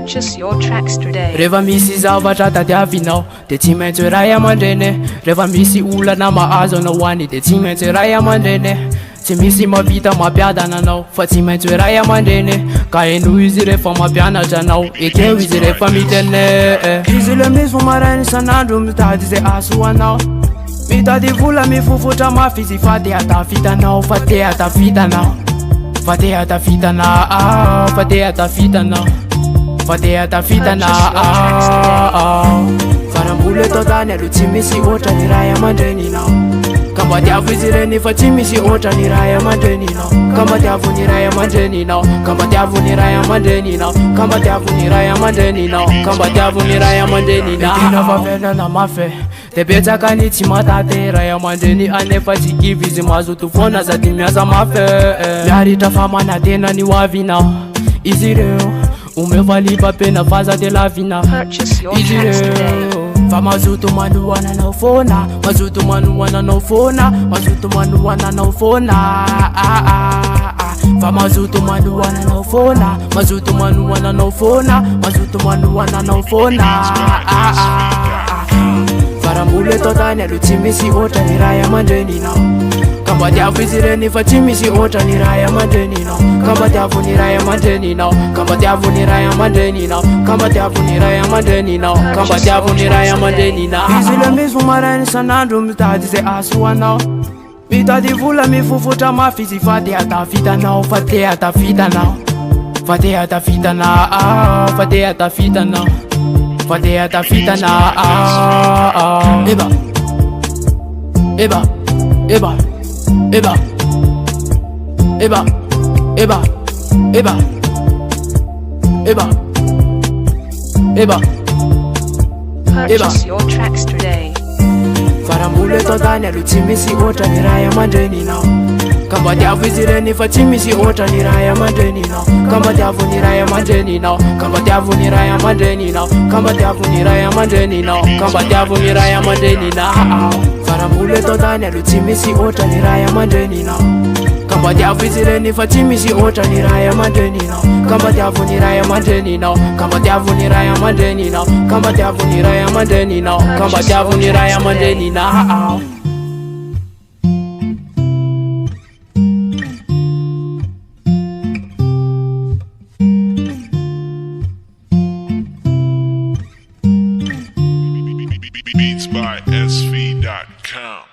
Purchase your tracks today. Reva misy zavatra tadiavinao de tsy maintsy ray aman-dreny. Reva misy olana mahazo anao hoany de tsy maintsy ray aman-dreny. Tsy misy mavita mampiadana anao fa tsy maintsy ray aman-dreny. Ka hainao izy rehefa mampianatra anao, ekeo izy rehefa mitene. Izy le misy maraina isan'andro mitady zay azo anao. Mitady vola mifofotra mafy izy fa te hatafitanao, fa te hatafitanao, fa te hatafitanao, fa te hatafitanao, fa te hatafitanao. Farambola eto tany aloha tsy misy ohatrany ray aman-dreninao. Ka mba tiavo izy reny fa tsy misy ohatrany ray aman-dreninao. Ka mba tiavo ny ray aman-dreninao, ka mba tiavo ny ray aman-dreninao, ka mba tiavo ny ray aman-dreninao, ka mba tiavo ny ray aman-dreninao. Tena favenana mafy de betsaka ny tsy matate ray aman-dreny anefa tsy kivy izy mazoto foana sady miasa mafy. Miaritra famanantena ny hoavinao izy ireo, omeo valipapena faza de lavinao izy ireo. Fa mazoto manohana anao foana, mazoto manohana anao foana, mazoto manohana anao foana. Fa mazoto manohana anao foana, mazoto manohana anao foana, mazoto manohana anao foana. Farambola eto tany aloha tsy misy ohatrany ray aman-dreninao. Ka mba tiavo izy reny fa tsy misy ohatrany ray aman-dreninao. Ka mba tiavo ny ray aman-dreninao, ka mba tiavo ny ray aman-dreninao, ka mba tiavo ny ray aman-dreninao, ka mba tiavo ny ray aman-dreninao. Izy le misy maraina isan'andro mitady zay azo anao. Mitady vola mifofotra mafy izy fa te hatafitanao, fa te hatafitanao, fa te hatafitanao, fa te hatafitanao, fa te hatafitanao. Eba, eba, eba, eba, eba, eba, eba, eba, eba. Purchase your tracks today. Farambola eto tany aloha tsy misy ohatrany ray aman-dreninao. Ka mba tiavo izy reny fa tsy misy ohatrany ray aman-dreninao. Ka mba tiavo ny ray aman-dreninao, ka mba tiavo ny ray aman-dreninao, ka mba tiavo ny ray aman-dreninao, ka mba tiavo ny ray aman-dreninao. Farambola eto tany aloha tsy misy ohatrany ray aman-dreninao. Ka mba tiavo izy reny fa tsy misy ohatrany ray aman-dreninao. Ka mba tiavo ny ray aman-dreninao, ka mba tiavo ny ray aman-dreninao, ka mba tiavo ny ray aman-dreninao, ka mba tiavo ny ray aman-dreninao. Beats by SV.com.